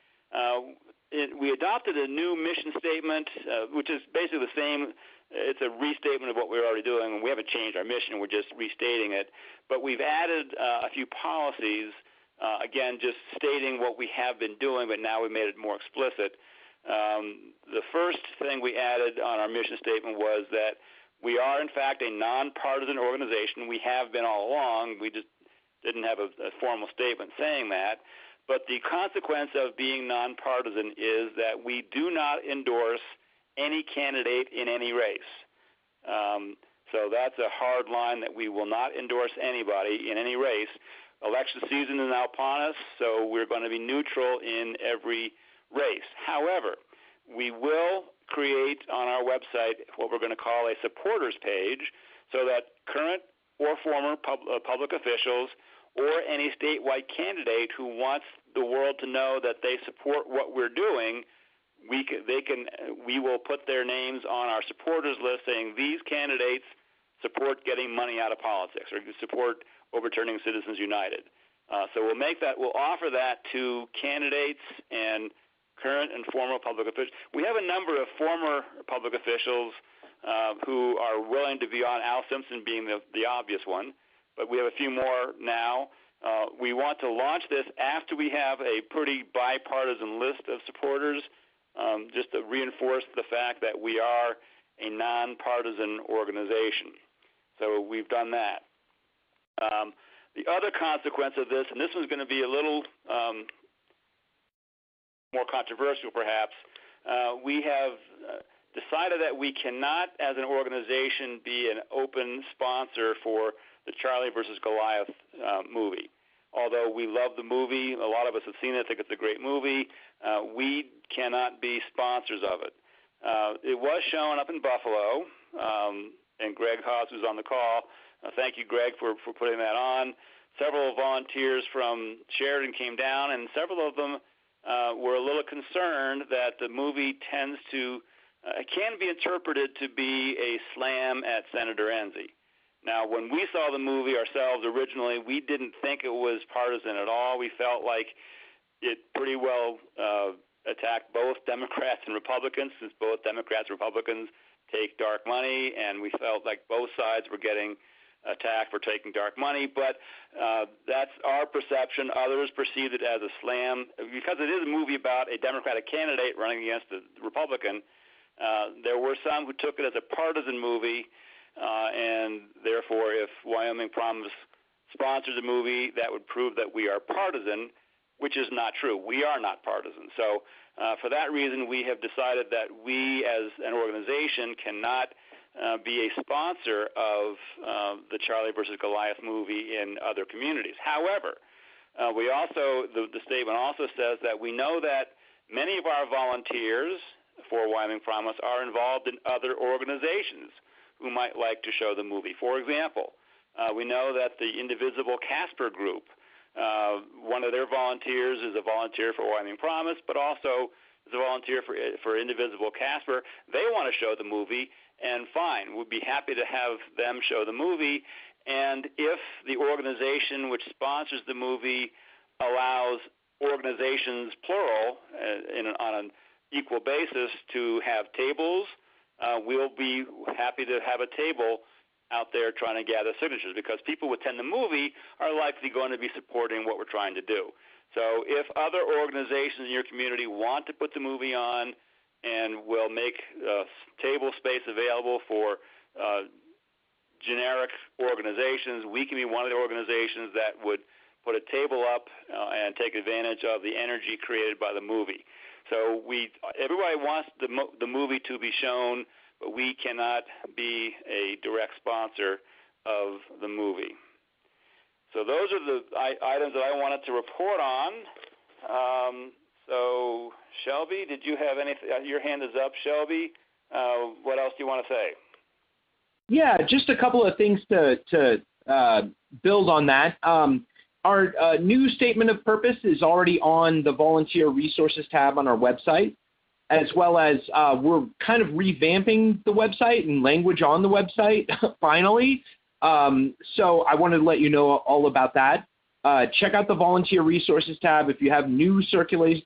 A: We adopted a new mission statement, which is basically the same. It's a restatement of what we're already doing, and we haven't changed our mission. We're just restating it. But we've added a few policies, again, just stating what we have been doing, but now we've made it more explicit. The first thing we added on our mission statement was that we are, in fact, a nonpartisan organization. We have been all along. We just didn't have a formal statement saying that. But the consequence of being nonpartisan is that we do not endorse any candidate in any race. So that's a hard line, that we will not endorse anybody in any race. Election season is now upon us, so we're going to be neutral in every race. However, we will create on our website what we're going to call a supporters page, so that current or former public officials or any statewide candidate who wants the world to know that they support what we're doing, we will put their names on our supporters list saying these candidates support getting money out of politics or support overturning Citizens United. So we'll offer that to candidates and current and former public officials. We have a number of former public officials who are willing to be on, Al Simpson being the obvious one, but we have a few more now. We want to launch this after we have a pretty bipartisan list of supporters, just to reinforce the fact that we are a nonpartisan organization. So we've done that. The other consequence of this, and this one's going to be a little more controversial perhaps, we have decided that we cannot, as an organization, be an open sponsor for the Charlie versus Goliath movie. Although we love the movie, a lot of us have seen it, think it's a great movie, we cannot be sponsors of it. It was shown up in Buffalo, and Greg Haas, who's on the call, thank you, Greg, for putting that on. Several volunteers from Sheridan came down, and several of them were a little concerned that the movie tends to, can be interpreted to be a slam at Senator Enzi. Now, when we saw the movie ourselves originally, we didn't think it was partisan at all. We felt like it pretty well attacked both Democrats and Republicans, since both Democrats and Republicans take dark money, and we felt like both sides were getting attacked for taking dark money. But that's our perception. Others perceived it as a slam. Because it is a movie about a Democratic candidate running against a Republican, there were some who took it as a partisan movie, and therefore if Wyoming Promise sponsors a movie, that would prove that we are partisan. which is not true. We are not partisan. So for that reason, we have decided that we as an organization cannot be a sponsor of the Charlie versus Goliath movie in other communities. However, we also, the statement also says that we know that many of our volunteers for Wyoming Promise are involved in other organizations who might like to show the movie. For example, we know that the Indivisible Casper Group, one of their volunteers is a volunteer for Wyoming Promise, but also is a volunteer for Indivisible Casper. They want to show the movie, and fine, we'd be happy to have them show the movie. And if the organization which sponsors the movie allows organizations, plural, on an equal basis, to have tables, we'll be happy to have a table out there trying to gather signatures, because people who attend the movie are likely going to be supporting what we're trying to do. So if other organizations in your community want to put the movie on and will make table space available for generic organizations, we can be one of the organizations that would put a table up and take advantage of the energy created by the movie. So everybody wants the movie to be shown, but we cannot be a direct sponsor of the movie. So those are the items that I wanted to report on. So Shelby, did you have anything? Your hand is up, Shelby. What else do you want to say?
E: Yeah, just a couple of things to build on that. Our new statement of purpose is already on the volunteer resources tab on our website, as well as we're kind of revamping the website and language on the website finally. So I wanted to let you know all about that. Check out the volunteer resources tab. If you have new circulators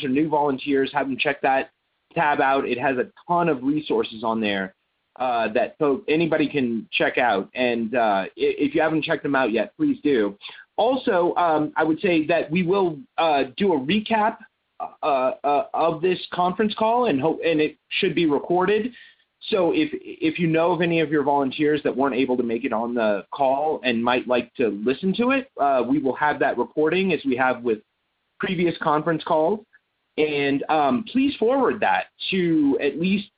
E: or new volunteers, have them check that tab out. It has a ton of resources on there that anybody can check out. And if you haven't checked them out yet, please do. Also, I would say that we will do a recap of this conference call, and it should be recorded. So if you know of any of your volunteers that weren't able to make it on the call and might like to listen to it, we will have that recording as we have with previous conference calls. And please forward that to at least,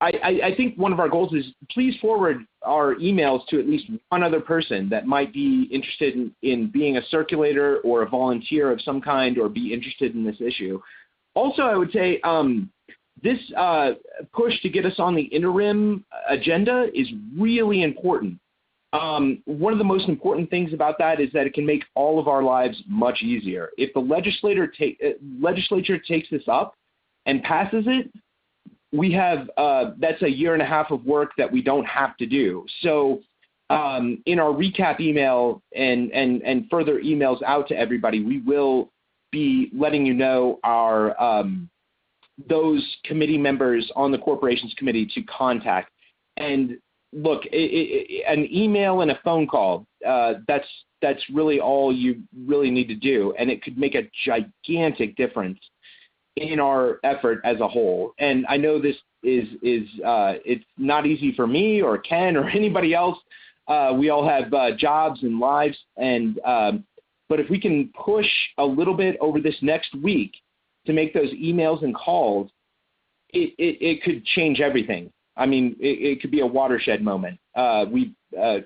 E: I think one of our goals is please forward our emails to at least one other person that might be interested in being a circulator or a volunteer of some kind, or be interested in this issue. Also, I would say this push to get us on the interim agenda is really important. One of the most important things about that is that it can make all of our lives much easier. If the legislature takes this up and passes it, we have that's a year and a half of work that we don't have to do. So in our recap email and further emails out to everybody, we will be letting you know our those committee members on the corporations committee to contact. And look, an email and a phone call, that's really all you really need to do, and it could make a gigantic difference in our effort as a whole. And I know this is it's not easy for me or Ken or anybody else. We all have jobs and lives, and but if we can push a little bit over this next week to make those emails and calls, it could change everything. I mean, it could be a watershed moment. We've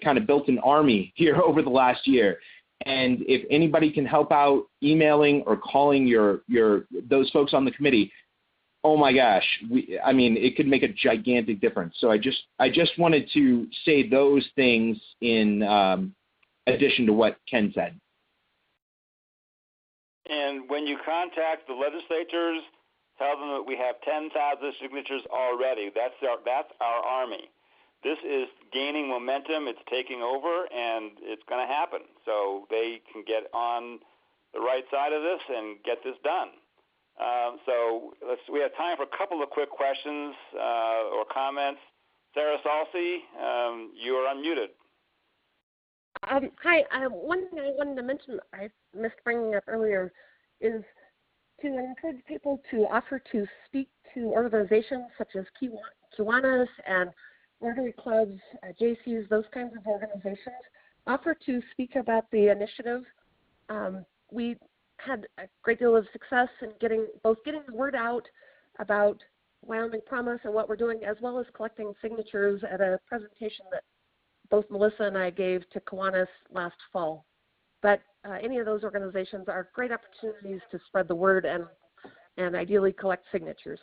E: kind of built an army here over the last year. And if anybody can help out emailing or calling those folks on the committee, oh my gosh, it could make a gigantic difference. So I just wanted to say those things in addition to what Ken said.
A: And when you contact the legislators, tell them that we have 10,000 signatures already. That's our army. This is gaining momentum. It's taking over, and it's going to happen. So they can get on the right side of this and get this done. So we have time for a couple of quick questions or comments. Sarah Salsi, you are unmuted.
B: Hi. One thing I wanted to mention, I missed bringing up earlier, is to encourage people to offer to speak to organizations such as Kiwanis and Rotary clubs, JCs, those kinds of organizations. Offer to speak about the initiative. we had a great deal of success in getting the word out about Wyoming Promise and what we're doing, as well as collecting signatures at a presentation that both Melissa and I gave to Kiwanis last fall. But any of those organizations are great opportunities to spread the word and ideally collect signatures.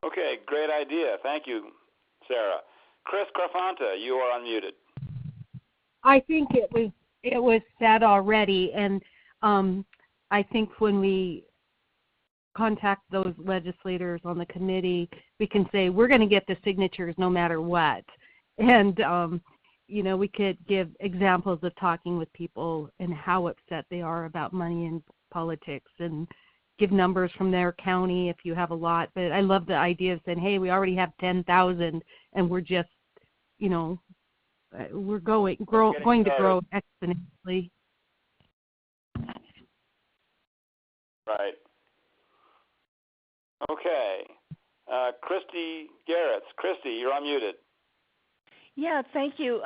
A: Okay, great idea. Thank you, Sarah. Chris Carfanta, you are unmuted.
C: I think it was said already, and I think when we contact those legislators on the committee, we can say we're going to get the signatures no matter what. And we could give examples of talking with people and how upset they are about money and politics, and give numbers from their county if you have a lot. But I love the idea of saying, hey, we already have 10,000 and we're just, we're going to grow exponentially.
A: Right. Okay. Christy Garretts. Christy, you're unmuted.
D: Yeah, thank you.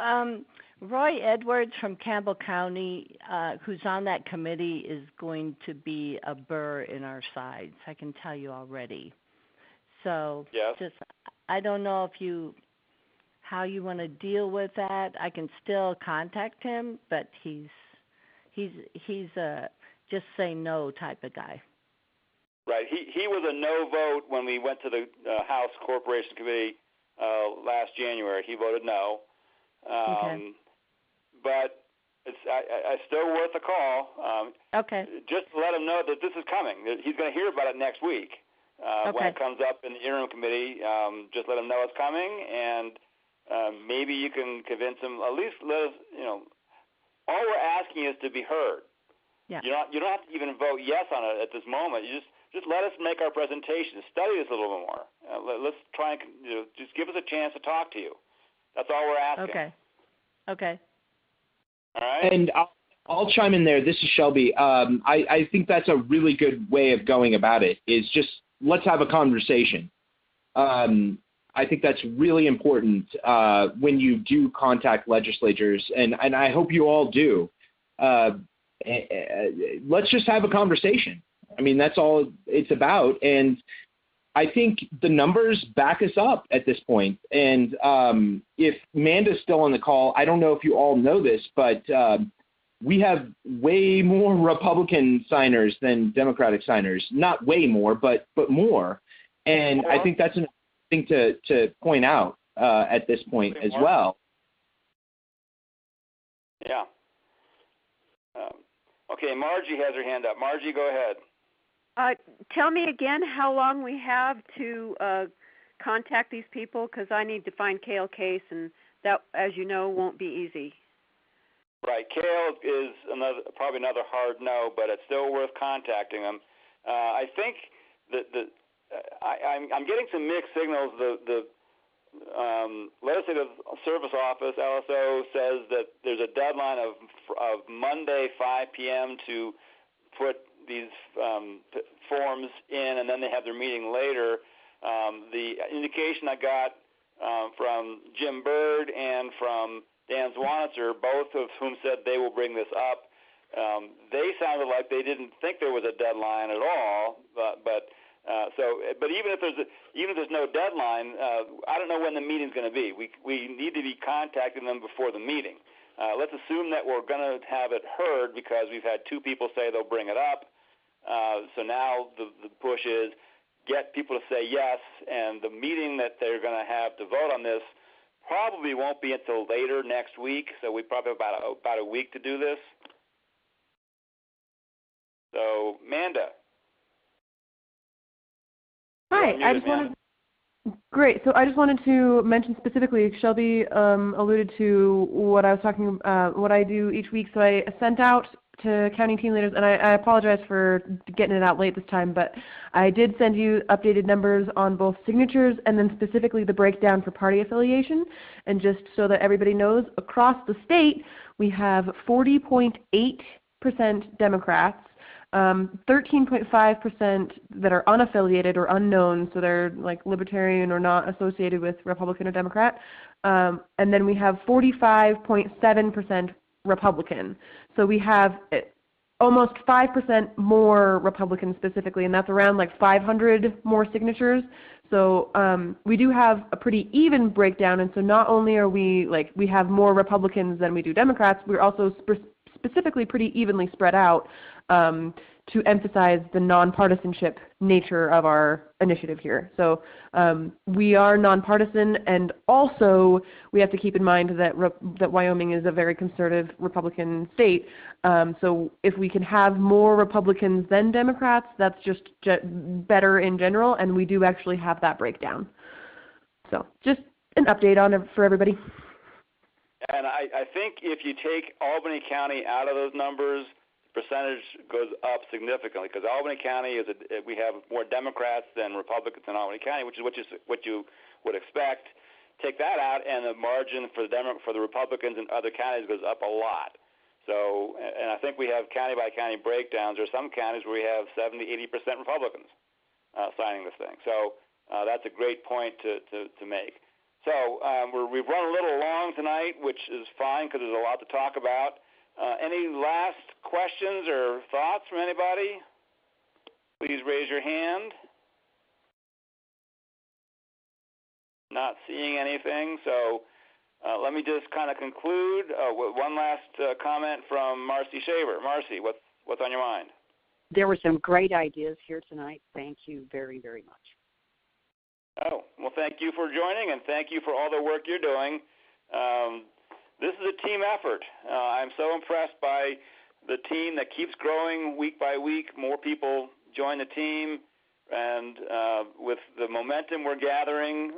D: Roy Edwards from Campbell County, who's on that committee, is going to be a burr in our sides. I can tell you already. So
A: yes.
D: I don't know how you want to deal with that. I can still contact him, but he's a just say no type of guy.
A: Right. He was a no vote when we went to the House Corporation Committee last January. He voted no.
D: Okay.
A: But it's still worth a call.
D: Okay.
A: Just to let him know that this is coming. He's going to hear about it next week.
D: Okay.
A: When it comes up in the interim committee, just let him know it's coming, and maybe you can convince him. At least let us, all we're asking is to be heard.
D: Yeah.
A: You don't have to even vote yes on it at this moment. You just let us make our presentation. Study this a little bit more. Let's try and just give us a chance to talk to you. That's all we're asking.
D: Okay. Okay.
A: All right.
E: And I'll chime in there. This is Shelby. I think that's a really good way of going about it, is just let's have a conversation. I think that's really important when you do contact legislators, and I hope you all do. Let's just have a conversation. I mean, that's all it's about. And I think the numbers back us up at this point. And if Amanda's still on the call, I don't know if you all know this, but we have way more Republican signers than Democratic signers. Not way more, but more. And I think that's an thing to point out at this point as well.
A: Yeah. Okay, Margie has her hand up. Margie, go ahead.
F: Tell me again how long we have to contact these people, because I need to find Cale Case, and that, as you know, won't be easy.
A: Right. Cale is probably another hard no, but it's still worth contacting them. I think that I'm getting some mixed signals. The Legislative Service Office, LSO, says that there's a deadline of Monday 5 p.m. to put these forms in, and then they have their meeting later. The indication I got from Jim Bird and from Dan Zwanitzer, both of whom said they will bring this up, they sounded like they didn't think there was a deadline at all. But even if there's no deadline, I don't know when the meeting's going to be. We need to be contacting them before the meeting. Let's assume that we're going to have it heard because we've had two people say they'll bring it up. So now the push is get people to say yes, and the meeting that they're going to have to vote on this probably won't be until later next week. So we probably have about a week to do this. So, Manda.
H: Hi, Great. So I just wanted to mention specifically, Shelby alluded to what I was talking what I do each week. So I sent out to county team leaders, and I apologize for getting it out late this time, but I did send you updated numbers on both signatures and then specifically the breakdown for party affiliation. And just so that everybody knows, across the state, we have 40.8% Democrats, 13.5% that are unaffiliated or unknown, so they're like libertarian or not associated with Republican or Democrat, and then we have 45.7% Republican. So we have almost 5% more Republicans specifically, and that's around like 500 more signatures. So we do have a pretty even breakdown, and so not only are we we have more Republicans than we do Democrats, we're also specifically pretty evenly spread out to emphasize the nonpartisanship nature of our initiative here. So we are nonpartisan, and also we have to keep in mind that that Wyoming is a very conservative Republican state. So if we can have more Republicans than Democrats, that's just better in general, and we do actually have that breakdown. So just an update on it for everybody.
A: And I think if you take Albany County out of those numbers, the percentage goes up significantly, because Albany County we have more Democrats than Republicans in Albany County, which is what you would expect. Take that out, and the margin for the Republicans in other counties goes up a lot. So, and I think we have county by county breakdowns. There are some counties where we have 70-80% Republicans signing this thing. So that's a great point to make. So we've run a little long tonight, which is fine because there's a lot to talk about. Any last questions or thoughts from anybody? Please raise your hand. Not seeing anything, so let me just kind of conclude with one last comment from Marcy Shaver. Marcy, what's on your mind?
J: There were some great ideas here tonight. Thank you very, very much.
A: Oh, well, thank you for joining, and thank you for all the work you're doing. This is a team effort. I'm so impressed by the team that keeps growing week by week. More people join the team, and with the momentum we're gathering,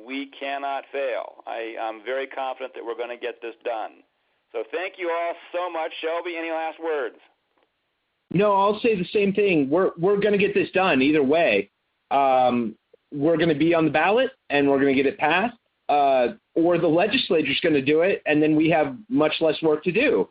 A: we cannot fail. I'm very confident that we're going to get this done. So thank you all so much. Shelby, any last words?
E: No, I'll say the same thing. We're going to get this done either way. We're going to be on the ballot, and we're going to get it passed, or the legislature's going to do it, and then we have much less work to do.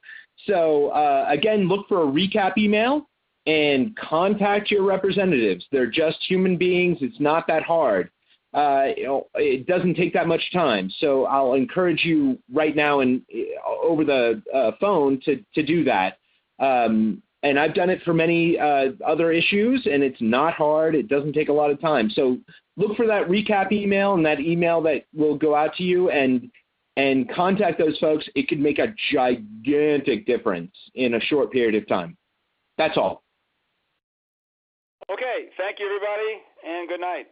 E: So, again, look for a recap email and contact your representatives. They're just human beings. It's not that hard. It doesn't take that much time. So I'll encourage you right now and over the phone to do that. And I've done it for many other issues, and it's not hard. It doesn't take a lot of time. So look for that recap email and that email that will go out to you, and contact those folks. It could make a gigantic difference in a short period of time. That's all.
A: Okay. Thank you, everybody, and good night.